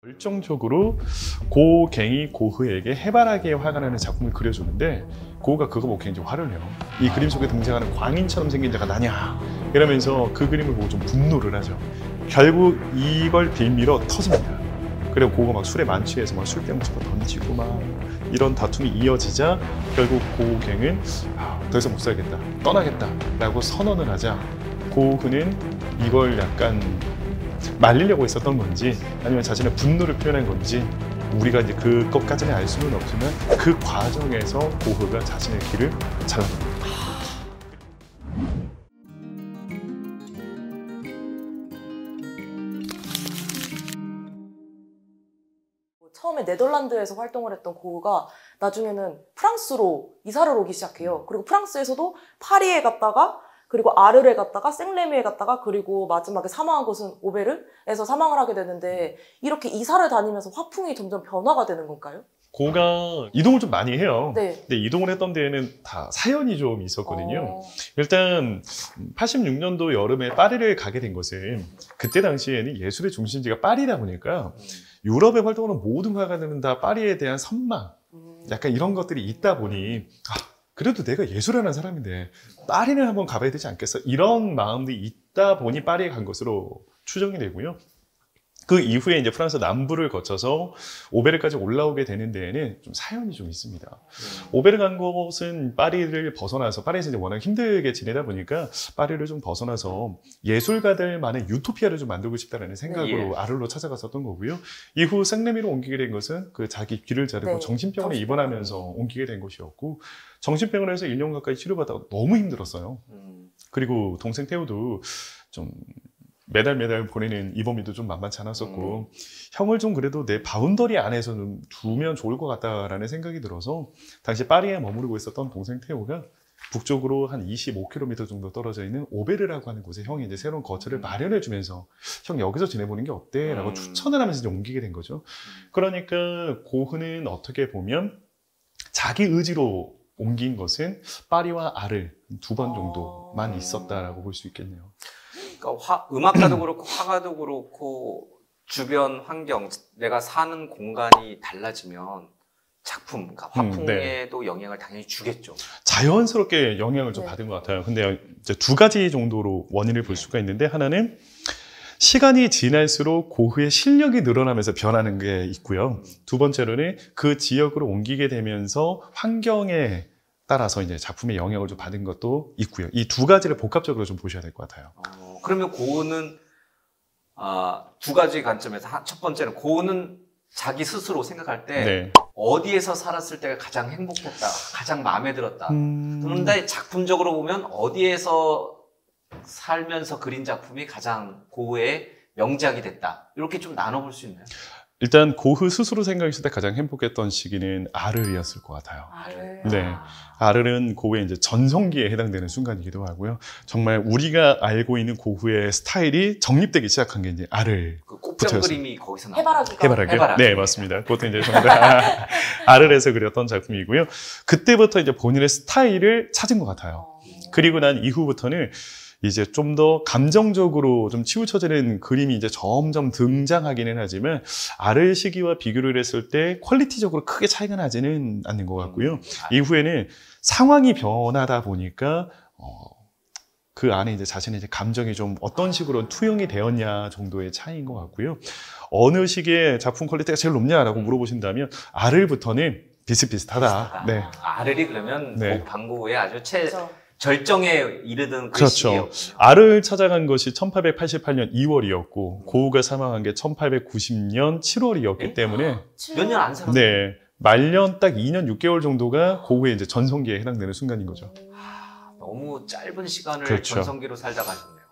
열정적으로 고갱이 고흐에게 해바라기에 화가 나는 작품을 그려주는데 고흐가 그거 보고 굉장히 화를 내요. 이 그림 속에 등장하는 광인처럼 생긴 자가 나냐 이러면서 그 그림을 보고 좀 분노를 하죠. 결국 이걸 빌미로 터집니다. 그리고 고흐가 막 술에 만취해서 막 술병치고 던지고 막 이런 다툼이 이어지자 결국 고갱은 더 이상 못 살겠다, 떠나겠다 라고 선언을 하자 고흐는 이걸 약간 말리려고 했었던 건지 아니면 자신의 분노를 표현한 건지 우리가 이제 그것까지는 알 수는 없지만 그 과정에서 고흐가 자신의 길을 잘라냅니다. 처음에 네덜란드에서 활동을 했던 고흐가 나중에는 프랑스로 이사를 오기 시작해요. 그리고 프랑스에서도 파리에 갔다가 그리고 아르레 갔다가 생레미에 갔다가 그리고 마지막에 사망한 곳은 오베르에서 사망을 하게 되는데 이렇게 이사를 다니면서 화풍이 점점 변화가 되는 건가요? 고흐가 이동을 좀 많이 해요. 네. 근데 이동을 했던 데에는 다 사연이 좀 있었거든요. 일단 86년도 여름에 파리를 가게 된 것은 그때 당시에는 예술의 중심지가 파리다 보니까 유럽에 활동하는 모든 화가들은 다 파리에 대한 선망 약간 이런 것들이 있다 보니 그래도 내가 예술하는 사람인데 파리는 한번 가봐야 되지 않겠어? 이런 마음들이 있다 보니 파리에 간 것으로 추정이 되고요. 그 이후에 이제 프랑스 남부를 거쳐서 오베르까지 올라오게 되는 데에는 좀 사연이 좀 있습니다. 오베르 간 곳은 파리를 벗어나서 파리에서 이제 워낙 힘들게 지내다 보니까 파리를 좀 벗어나서 예술가들만의 유토피아를 좀 만들고 싶다는 생각으로 아르로 찾아갔었던 거고요. 이후 생레미로 옮기게 된 것은 그 자기 귀를 자르고 정신병원에 입원하면서 옮기게 된 것이었고 정신병원에서 1년 가까이 치료받다가 너무 힘들었어요. 그리고 동생 테오도 좀 매달 보내는 입원비도 좀 만만치 않았었고 형을 좀 그래도 내 바운더리 안에서 좀 두면 좋을 것 같다라는 생각이 들어서 당시 파리에 머무르고 있었던 동생 테오가 북쪽으로 한 25km 정도 떨어져 있는 오베르라고 하는 곳에 형이 이제 새로운 거처를 마련해 주면서 형 여기서 지내보는 게 어때? 라고 추천을 하면서 이제 옮기게 된 거죠. 그러니까 고흐는 어떻게 보면 자기 의지로 옮긴 것은 파리와 아르 2번 정도만 있었다라고 볼 수 있겠네요. 그러니까 음악가도 그렇고 화가도 그렇고 주변 환경, 내가 사는 공간이 달라지면 작품, 그러니까 화풍에도 영향을 당연히 주겠죠. 자연스럽게 영향을 좀 받은 것 같아요. 근데 이제 2가지 정도로 원인을 볼 수가 있는데 하나는 시간이 지날수록 고흐의 실력이 늘어나면서 변하는 게 있고요. 2번째로는 그 지역으로 옮기게 되면서 환경에 따라서 이제 작품에 영향을 좀 받은 것도 있고요. 이 2가지를 복합적으로 좀 보셔야 될 것 같아요. 그러면 고흐는 2가지 관점에서 첫 번째는 고흐는 자기 스스로 생각할 때 어디에서 살았을 때가 가장 행복했다, 가장 마음에 들었다. 그런데 작품적으로 보면 어디에서 살면서 그린 작품이 가장 고흐의 명작이 됐다. 이렇게 좀 나눠볼 수 있나요? 일단 고흐 스스로 생각했을 때 가장 행복했던 시기는 아르르였을 것 같아요. 네, 아르르는 고흐의 이제 전성기에 해당되는 순간이기도 하고요. 정말 우리가 알고 있는 고흐의 스타일이 정립되기 시작한 게 이제 아르르. 그 꽃병 그림이 거기서 나와요. 해바라기. 네, 맞습니다. 그것도 이제 정말 아르르에서 그렸던 작품이고요. 그때부터 이제 본인의 스타일을 찾은 것 같아요. 그리고 난 이후부터는 이제 좀 더 감정적으로 좀 치우쳐지는 그림이 이제 점점 등장하기는 하지만 아르 시기와 비교를 했을 때 퀄리티적으로 크게 차이가 나지는 않는 것 같고요. 이후에는 상황이 변하다 보니까 그 안에 이제 자신의 이제 감정이 좀 어떤 식으로 투영이 되었냐 정도의 차이인 것 같고요. 어느 시기에 작품 퀄리티가 제일 높냐라고 물어보신다면 아르부터는 비슷비슷하다. 네. 아르리 그러면 방고흐의 아주 그렇죠. 절정에 이르던 그 그렇죠. 아르를 찾아간 것이 1888년 2월이었고 고흐가 사망한 게 1890년 7월이었기 때문에 몇 년 안 살았어요. 네, 말년 딱 2년 6개월 정도가 고흐의 이제 전성기에 해당되는 순간인 거죠. 너무 짧은 시간을 그렇죠. 전성기로 살다 가셨네요.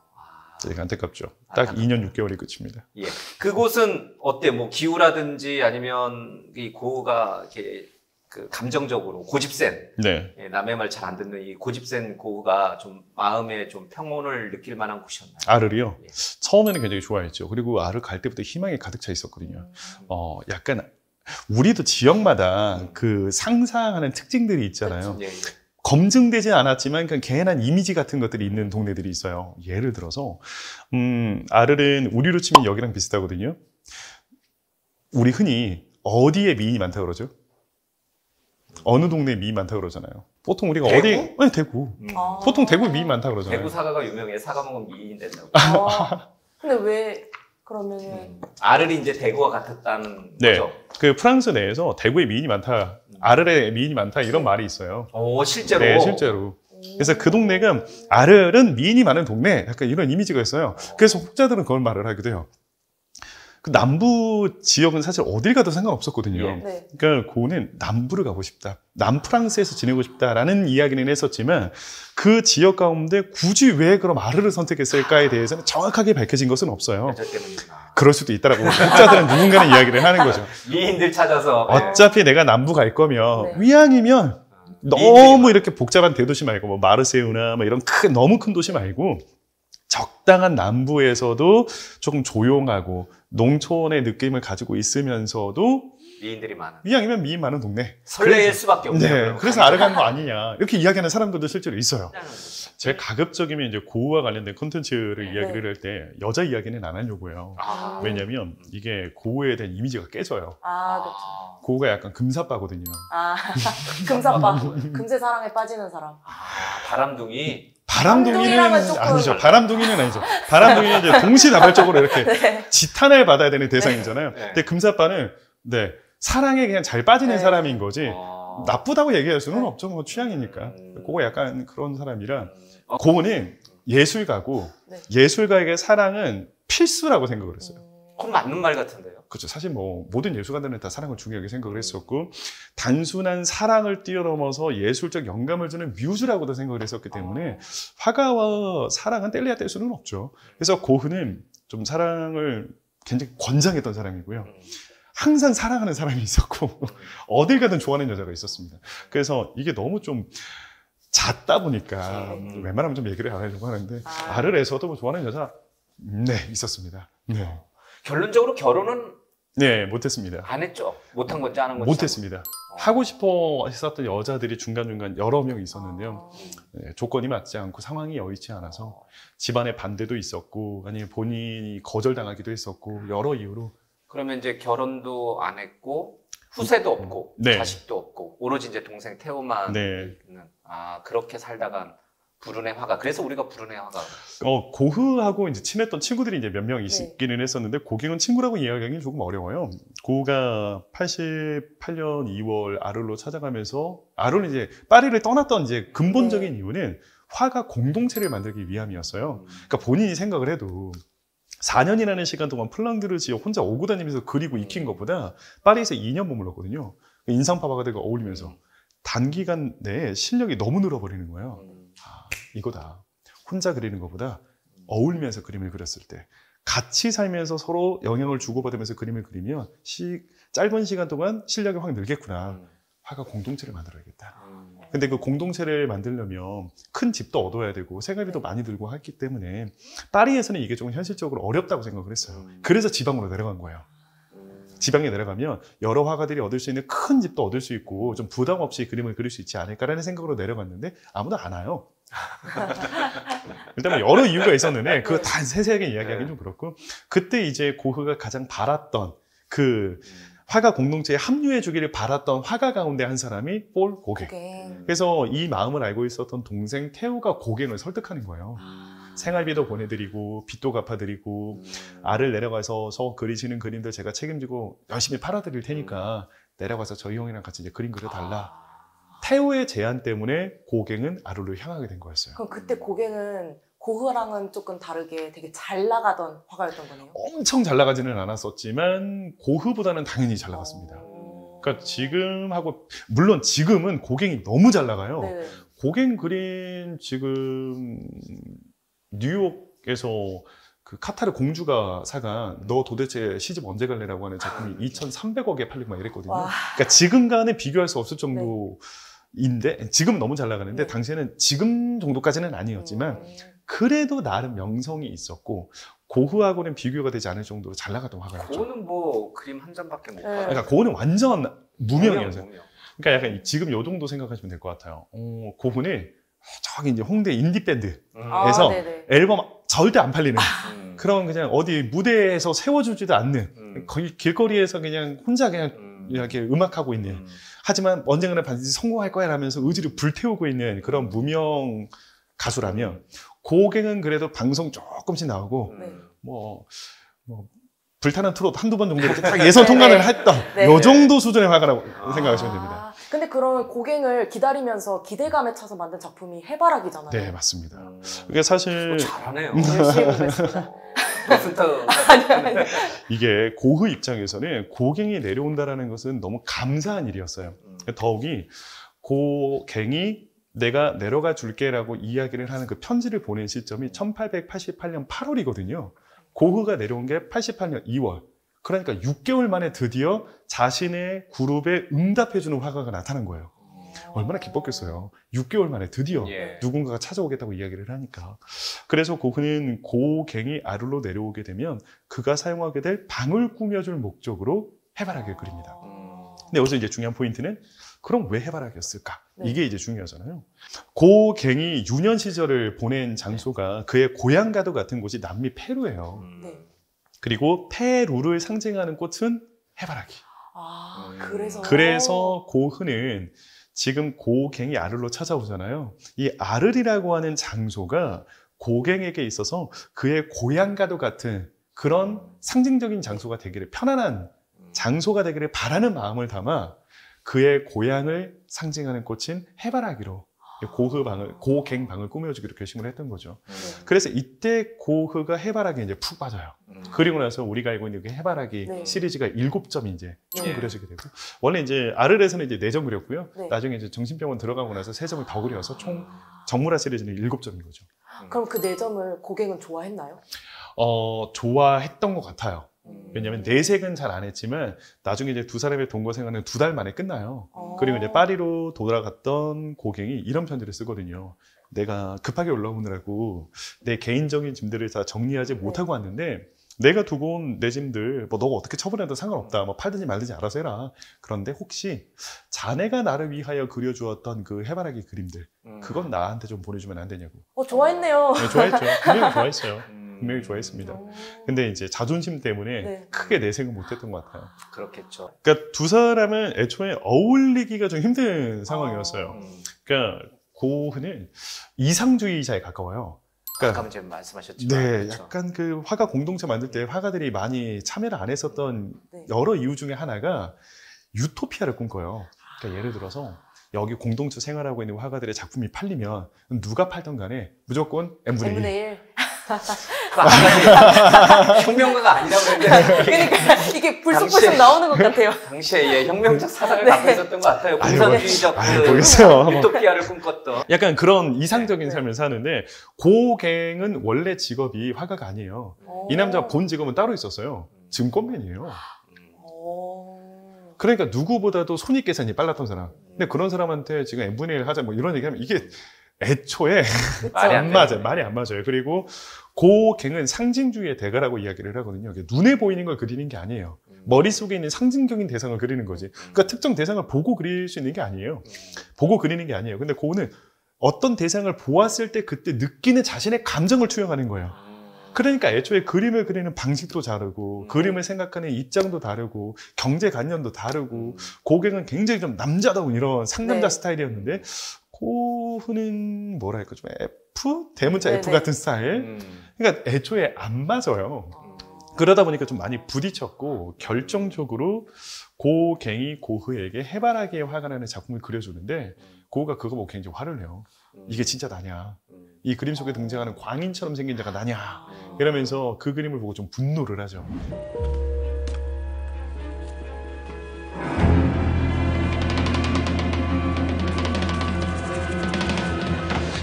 되게 안타깝죠. 딱 2년 6개월이 끝입니다. 예. 그곳은 어때? 뭐 기후라든지 아니면 이 고흐가 이렇게 그 감정적으로 고집센, 남의 말 잘 안 듣는 이 고집센 고흐가 좀 마음에 좀 평온을 느낄 만한 곳이었나요? 아르를요? 처음에는 굉장히 좋아했죠. 그리고 아르 갈 때부터 희망이 가득 차 있었거든요. 약간 우리도 지역마다 그 상상하는 특징들이 있잖아요. 검증되지 않았지만 그냥 개인한 이미지 같은 것들이 있는 동네들이 있어요. 예를 들어서 아르는 우리로 치면 여기랑 비슷하거든요. 우리 흔히 어디에 미인이 많다고 그러죠? 어느 동네에 미인이 많다고 그러잖아요. 보통 우리가 대구? 어디? 아니, 대구. 아. 보통 대구에 미인이 많다고 그러잖아요. 대구 사과가 유명해. 사과 먹으면 미인 된다고. 근데 왜 그러면은 아르리 이제 대구와 같았다는 네. 거죠. 그 프랑스 내에서 대구에 미인이 많다, 아르레 미인이 많다 이런 말이 있어요. 오, 실제로. 네, 실제로. 그래서 그 동네가 아르은 미인이 많은 동네, 약간 이런 이미지가 있어요. 그래서 혹자들은 그걸 말을 하기도 해요. 그 남부 지역은 사실 어딜 가도 상관없었거든요. 예. 네. 그러니까 고는 남부를 가고 싶다, 남프랑스에서 지내고 싶다라는 이야기는 했었지만 그 지역 가운데 굳이 왜 그럼 아르를 선택했을까에 대해서는 정확하게 밝혀진 것은 없어요. 여자 때문이구나. 그럴 수도 있다라고 학자들은 누군가는 이야기를 하는 거죠. 미인들 찾아서. 어차피 내가 남부 갈 거면 네. 위양이면 너무 미인들이 이렇게 복잡한 대도시 말고 뭐 마르세유나 뭐 이런 너무 큰 도시 말고 적당한 남부에서도 조금 조용하고 농촌의 느낌을 가지고 있으면서도 미인들이 많은. 위양이면 미인 많은 동네. 설레일 수밖에 없네요. 네, 그럼. 그래서 아르 가는 거 아니냐 이렇게 이야기하는 사람들도 실제로 있어요. 네. 제가 가급적이면 이제 고우와 관련된 콘텐츠를 이야기를 할 때 여자 이야기는 안 하려고 해요. 아, 왜냐면 이게 고우에 대한 이미지가 깨져요. 아, 그렇죠. 아, 고우가 약간 금사빠거든요. 아, 금사빠. 금세 사랑에 빠지는 사람. 바람둥이. 바람둥이는 바람둥이랑은 조금- 아니죠. 바람둥이는 아니죠. 바람둥이는 이제 동시다발적으로 이렇게 네. 지탄을 받아야 되는 대상이잖아요. 네. 근데 금사빠는 네, 사랑에 그냥 잘 빠지는 네. 사람인 거지 아. 나쁘다고 얘기할 수는 네. 없죠. 뭐 취향이니까. 음. 그거 약간 그런 사람이라 어, 고은은 예술가고 네. 예술가에게 사랑은 필수라고 생각을 했어요. 그건 맞는 말 같은데요. 그렇죠. 사실 뭐 모든 예술가들은 다 사랑을 중요하게 생각을 했었고 단순한 사랑을 뛰어넘어서 예술적 영감을 주는 뮤즈라고도 생각을 했었기 때문에 화가와 사랑은 뗄래야 뗄 수는 없죠. 그래서 고흐는 좀 사랑을 굉장히 권장했던 사람이고요. 항상 사랑하는 사람이 있었고 어딜 가든 좋아하는 여자가 있었습니다. 그래서 이게 너무 좀 잦다 보니까 웬만하면 좀 얘기를 안 하려고 하는데 아르에서도 뭐 좋아하는 여자 네 있었습니다. 네. 결론적으로 결혼은 네, 못했습니다. 안 했죠. 못한 건지 안 한 건지. 못했습니다. 하고 싶어 했었던 여자들이 중간중간 여러 명 있었는데요. 네, 조건이 맞지 않고 상황이 여의치 않아서 집안의 반대도 있었고 아니면 본인이 거절당하기도 했었고 여러 이유로 그러면 이제 결혼도 안 했고 후세도 없고 네. 자식도 없고 오로지 이제 동생 태호만 네. 있는 그렇게 살다간 불운의 화가. 그래서 우리가 불운의 화가. 고흐하고 이제 친했던 친구들이 이제 몇 명 네. 있기는 했었는데 고흐는 친구라고 이야기하기는 조금 어려워요. 고흐가 88년 2월 아르로 찾아가면서 아르는 이제 파리를 떠났던 이제 근본적인 네. 이유는 화가 공동체를 만들기 위함이었어요. 그러니까 본인이 생각을 해도 4년이라는 시간 동안 플랑드르 지역 혼자 오고 다니면서 그리고 익힌 것보다 파리에서 2년 머물렀거든요. 인상파 화가들과 어울리면서 단기간 내에 실력이 너무 늘어버리는 거예요. 이거다. 혼자 그리는 것보다 어울리면서 그림을 그렸을 때 같이 살면서 서로 영향을 주고받으면서 그림을 그리면 짧은 시간 동안 실력이 확 늘겠구나. 화가 공동체를 만들어야겠다. 근데 그 공동체를 만들려면 큰 집도 얻어야 되고 생활비도 많이 들고 했기 때문에 파리에서는 이게 좀 현실적으로 어렵다고 생각을 했어요. 그래서 지방으로 내려간 거예요. 지방에 내려가면 여러 화가들이 얻을 수 있는 큰 집도 얻을 수 있고 좀 부담 없이 그림을 그릴 수 있지 않을까라는 생각으로 내려갔는데 아무도 안 와요. 일단 뭐 여러 이유가 있었는데 그거 다 세세하게 이야기하기는 좀 그렇고 그때 이제 고흐가 가장 바랐던 그 화가 공동체에 합류해 주기를 바랐던 화가 가운데 한 사람이 폴 고갱. 그래서 이 마음을 알고 있었던 동생 테오가 고갱을 설득하는 거예요. 생활비도 보내드리고 빚도 갚아드리고 알을 내려가서 그리시는 그림들 제가 책임지고 열심히 팔아드릴 테니까 내려가서 저희 형이랑 같이 이제 그림 그려달라. 테오의 제안 때문에 고갱은 아르로 향하게 된 거였어요. 그럼 그때 고갱은 고흐랑은 조금 다르게 되게 잘 나가던 화가였던 거네요. 엄청 잘 나가지는 않았었지만 고흐보다는 당연히 잘 나갔습니다. 그러니까 지금하고 물론 지금은 고갱이 너무 잘 나가요. 네. 고갱 그림 지금 뉴욕에서 그 카타르 공주가 사간 너 도대체 시집 언제 갈래라고 하는 작품이 2,300억에 팔리고 막 이랬거든요. 와. 그러니까 지금과는 비교할 수 없을 정도인데 지금 너무 잘 나가는데 네. 당시에는 지금 정도까지는 아니었지만 그래도 나름 명성이 있었고 고흐하고는 비교가 되지 않을 정도로 잘 나갔던 화가였죠. 고흐는 뭐 그림 한 장밖에 못 봐요. 그러니까 고흐는 완전 무명이었어요. 무명. 그러니까 약간 지금 요 정도 생각하시면 될 것 같아요. 고흐는 저기 이제 홍대 인디 밴드 에서 네네. 앨범 절대 안 팔리는 그런 그냥 어디 무대에서 세워주지도 않는 거의 길거리에서 그냥 혼자 그냥 이렇게 음악하고 있는 하지만 언젠가는 반드시 성공할 거야 라면서 의지를 불태우고 있는 그런 무명 가수라면 고갱은 그래도 방송 조금씩 나오고 뭐 불타는 트롯 한두 번 정도 이렇게 딱 예선 통과를 했던 요 정도 수준의 화가라고 생각하시면 됩니다. 근데 그러면 고갱을 기다리면서 기대감에 차서 만든 작품이 해바라기잖아요. 네, 맞습니다. 그게 사실 잘하네요. 열심히 보겠습니다. 이게 고흐 입장에서는 고갱이 내려온다라는 것은 너무 감사한 일이었어요. 더욱이 고갱이 내가 내려가 줄게라고 이야기를 하는 그 편지를 보낸 시점이 1888년 8월이거든요. 고흐가 내려온 게 88년 2월. 그러니까 6개월 만에 드디어 자신의 그룹에 응답해주는 화가가 나타난 거예요. 얼마나 기뻤겠어요. 6개월 만에 드디어 누군가가 찾아오겠다고 이야기를 하니까. 그래서 고흐는 고갱이 아르로 내려오게 되면 그가 사용하게 될 방을 꾸며줄 목적으로 해바라기를 그립니다. 근데 여기서 이제 중요한 포인트는 그럼 왜 해바라기였을까? 이게 이제 중요하잖아요. 고갱이 유년 시절을 보낸 장소가 그의 고향과도 같은 곳이 남미 페루예요. 그리고 페루를 상징하는 꽃은 해바라기. 그래서 고흐는 지금 고갱이 아르로 찾아오잖아요. 이 아르리라고 하는 장소가 고갱에게 있어서 그의 고향과도 같은 그런 상징적인 장소가 되기를, 편안한 장소가 되기를 바라는 마음을 담아 그의 고향을 상징하는 꽃인 해바라기로 고갱 방을 꾸며주기로 결심을 했던 거죠. 그래서 이때 고흐가 해바라기에 이제 푹 빠져요. 그리고 나서 우리가 알고 있는 그 해바라기 시리즈가 7점이 이제 총 그려지게 되고, 원래 이제 아르레에서는 이제 4점 그렸고요. 나중에 이제 정신병원 들어가고 나서 3점을 더 그려서 총 정물화 시리즈는 7점인 거죠. 그럼 그 4점을 고갱은 좋아했나요? 좋아했던 것 같아요. 왜냐면 내색은 잘 안 했지만 나중에 이제 두 사람의 동거 생활은 2달 만에 끝나요. 그리고 이제 파리로 돌아갔던 고갱이 이런 편지를 쓰거든요. 내가 급하게 올라오느라고 내 개인적인 짐들을 다 정리하지 못하고 왔는데 내가 두고 온 내 짐들 뭐 너가 어떻게 처분해도 상관없다. 뭐 팔든지 말든지 알아서 해라. 그런데 혹시 자네가 나를 위하여 그려주었던 그 해바라기 그림들 그건 나한테 좀 보내주면 안 되냐고. 좋아했네요. 네, 좋아했죠. 분명히 좋아했어요. 분명히 좋아했습니다. 근데 이제 자존심 때문에 크게 내색은 못했던 것 같아요. 그렇겠죠. 그러니까 두 사람은 애초에 어울리기가 좀 힘든 상황이었어요. 그러니까 고흐는 이상주의자에 가까워요. 아까 이제 말씀하셨지만 네, 그렇죠. 약간 그 화가 공동체 만들 때 화가들이 많이 참여를 안 했었던 여러 이유 중에 하나가 유토피아를 꿈꿔요. 그러니까 예를 들어서 여기 공동체 생활하고 있는 화가들의 작품이 팔리면 누가 팔던 간에 무조건 n분의 1. 혁명가가 아니라고 했는데 그러니까 이게 불쑥불쑥 나오는 것 같아요. 당시에 혁명적 사상을 갖고 있었던 것 같아요. 공산주의적 유토피아를 꿈꿨던 약간 그런 이상적인 삶을 사는데 고갱은 원래 직업이 화가가 아니에요. 이 남자가 본 직업은 따로 있었어요. 증권맨이에요. 그러니까 누구보다도 손익계산이 빨랐던 사람. 근데 그런 사람한테 지금 n분의 1 하자 뭐 이런 얘기하면 이게 애초에 말이 안 맞아요. 말이 안 맞아요. 그리고 고갱은 상징주의의 대가라고 이야기를 하거든요. 눈에 보이는 걸 그리는 게 아니에요. 머릿속에 있는 상징적인 대상을 그리는 거지. 그러니까 특정 대상을 보고 그릴 수 있는 게 아니에요. 보고 그리는 게 아니에요. 근데 고는 어떤 대상을 보았을 때 그때 느끼는 자신의 감정을 투영하는 거예요. 그러니까 애초에 그림을 그리는 방식도 다르고 그림을 생각하는 입장도 다르고 경제관념도 다르고 고갱은 굉장히 좀 남자다운 이런 상남자 스타일이었는데 고흐는 뭐랄까 좀 F? 대문자 F 같은 스타일? 그러니까 애초에 안 맞아요. 그러다 보니까 좀 많이 부딪혔고 결정적으로 고갱이 고흐에게 해바라기의 화가 나는 작품을 그려주는데 고흐가 그거 보고 굉장히 화를 내요. 이게 진짜 나냐? 이 그림 속에 등장하는 광인처럼 생긴 자가 나냐? 이러면서 그 그림을 보고 좀 분노를 하죠.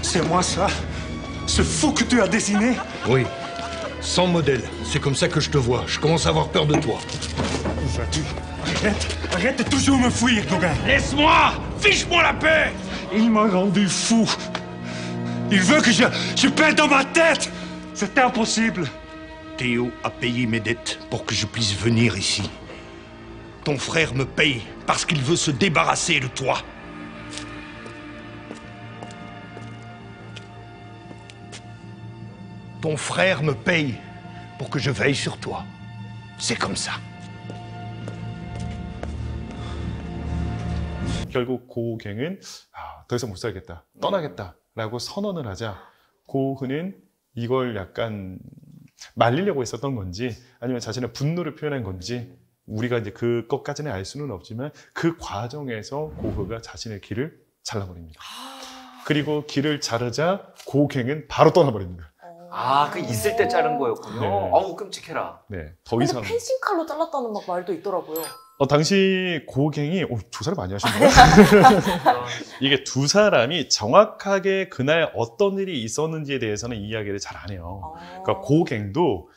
C'est moi ça? Ce fou que tu as dessiné? Oui, sans modèle. C'est comme ça que je te vois. Je commence à avoir peur de toi. Où vas-tu? Arrête de toujours me fuir, Gauguin. Laisse-moi! Fiche-moi la paix! Il m'a rendu fou. Il veut que je pète dans ma tête. C'est impossible. Théo a payé mes dettes pour que je puisse venir ici. Ton frère me paye parce qu'il veut se débarrasser de toi. Ton frère me paye pour que je veille sur toi. C'est comme ça. 결국 고갱은 더 이상 못 살겠다, 떠나겠다라고 선언을 하자 고흐는 이걸 약간 말리려고 했었던 건지 아니면 자신의 분노를 표현한 건지 우리가 이제 그것까지는 알 수는 없지만 그 과정에서 고흐가 자신의 길을 잘라버립니다. 그리고 길을 자르자 고갱은 바로 떠나버립니다. 그 있을 때 자른 거였군요. 네. 어우, 끔찍해라. 네, 더 근데 이상. 펜싱칼로 잘랐다는 막 말도 있더라고요. 당시 고갱이 조사를 많이 하시네요. 이게 두 사람이 정확하게 그날 어떤 일이 있었는지에 대해서는 이야기를 잘 안 해요. 그러니까 고갱도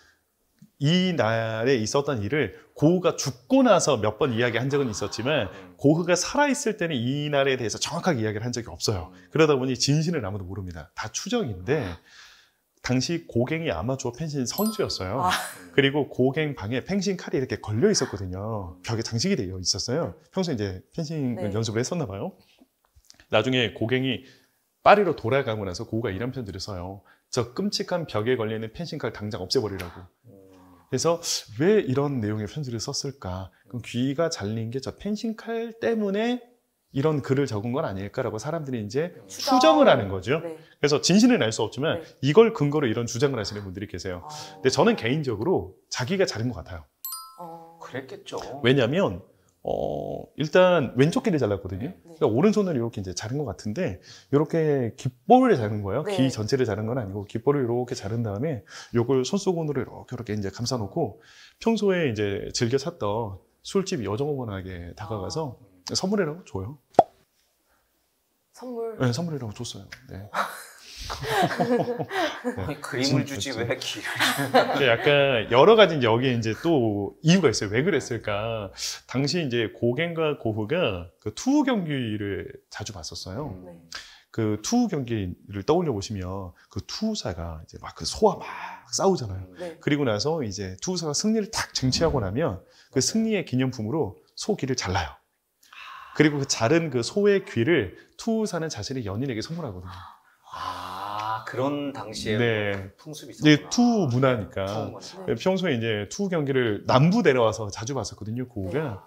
이 날에 있었던 일을 고흐가 죽고 나서 몇 번 이야기한 적은 있었지만 고흐가 살아있을 때는 이 날에 대해서 정확하게 이야기를 한 적이 없어요. 그러다 보니 진실은 아무도 모릅니다. 다 추정인데 당시 고갱이 아마추어 펜싱 선수였어요. 그리고 고갱 방에 펜싱 칼이 이렇게 걸려 있었거든요. 벽에 장식이 되어 있었어요. 평소에 이제 펜싱 연습을 했었나 봐요. 나중에 고갱이 파리로 돌아가고 나서 고흐가 이런 편지를 써요. 저 끔찍한 벽에 걸려있는 펜싱 칼 당장 없애버리라고. 그래서 왜 이런 내용의 편지를 썼을까? 그럼 귀가 잘린 게 저 펜싱 칼 때문에 이런 글을 적은 건 아닐까라고 사람들이 이제 추정을 하는 거죠. 네. 그래서 진실은 알 수 없지만 이걸 근거로 이런 주장을 하시는 분들이 계세요. 근데 저는 개인적으로 자기가 자른 것 같아요. 그랬겠죠. 왜냐하면 일단 왼쪽 귀를 잘랐거든요. 그러니까 오른손을 이렇게 이제 자른 것 같은데 이렇게 귓볼을 자른 거예요. 네. 귀 전체를 자른 건 아니고 귓볼을 이렇게 자른 다음에 이걸 손수건으로 이렇게 이제 감싸놓고 평소에 이제 즐겨 찾던 술집 여정원에게 다가가서 선물이라고 줘요. 선물. 네, 선물이라고 줬어요. 네. 아니, 그림을 주지 왜 기를? 약간 여러 가지 이제 여기에 이제 또 이유가 있어요. 왜 그랬을까? 당시 이제 고갱과 고흐가 그 투우 경기를 자주 봤었어요. 네. 그 투우 경기를 떠올려 보시면 그 투우사가 이제 막 그 소와 막 싸우잖아요. 네. 그리고 나서 이제 투우사가 승리를 탁 쟁취하고 나면 그 승리의 기념품으로 소 귀를 잘라요. 그리고 그 자른 그 소의 귀를 투우사는 자신의 연인에게 선물하거든요. 그런 당시에 네. 풍습이 있었구나. 이게 투우 문화니까. 투우 문화. 평소에 이제 투우 경기를 남부 내려와서 자주 봤었거든요, 고흐가.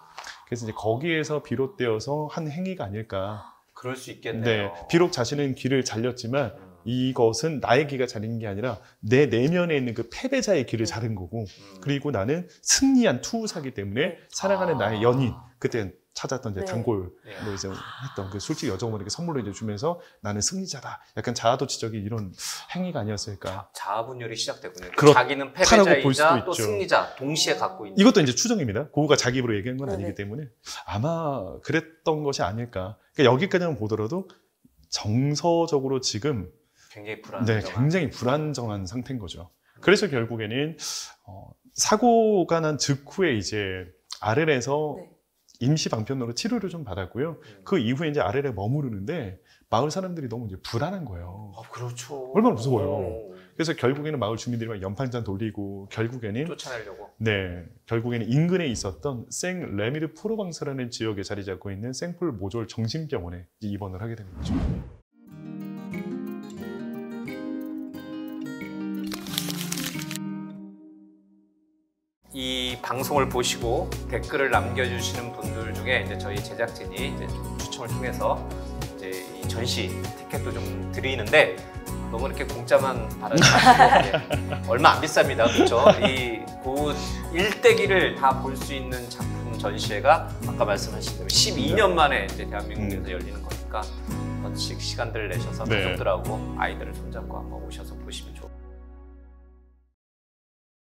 그래서 이제 거기에서 비롯되어서 한 행위가 아닐까. 그럴 수 있겠네요. 네, 비록 자신은 귀를 잘렸지만 이것은 나의 귀가 잘린 게 아니라 내 내면에 있는 그 패배자의 귀를 자른 거고 그리고 나는 승리한 투우사기 때문에 사랑하는 나의 연인 그때 찾았던 이제 단골 뭐 이제 했던 그 술집 여정원에게 선물로 이제 주면서 나는 승리자다. 약간 자아도취적인 이런 행위가 아니었을까. 자아분열이 시작되군요. 그렇다라고 자기는 볼 수도 패배자이자 또 있죠. 승리자 동시에 갖고 있는. 이것도 이제 추정입니다. 고흐가 자기 입으로 얘기한 건 네네. 아니기 때문에 아마 그랬던 것이 아닐까. 그러니까 여기까지만 보더라도 정서적으로 지금 굉장히 불안정한. 네, 굉장히 불안정한 상태인 거죠. 그래서 결국에는 사고가 난 직후에 이제 아르레에서 네. 임시 방편으로 치료를 좀 받았고요. 그 이후에 이제 아르레에 머무르는데 마을 사람들이 너무 이제 불안한 거예요. 그렇죠. 얼마나 무서워요. 그래서 결국에는 마을 주민들이 막 연판장 돌리고 결국에는 쫓아내려고. 네, 결국에는 인근에 있었던 생 레미르 프로방스라는 지역에 자리 잡고 있는 생폴 모졸 정신병원에 입원을 하게 된 거죠. 이 방송을 보시고 댓글을 남겨주시는 분들 중에 이제 저희 제작진이 이제 좀 추첨을 통해서 이제 이 전시 티켓도 좀 드리는데 너무 이렇게 공짜만 받아지 마시고 얼마 안 비쌉니다, 그렇죠? 이 고흐 일대기를 다 볼 수 있는 작품 전시회가 아까 말씀하신 대로 12년 만에 이제 대한민국에서 열리는 거니까 한 번씩 시간들을 내셔서 네. 가족들하고 아이들을 손잡고 한번 오셔서 보시면 좋을 것 같아요.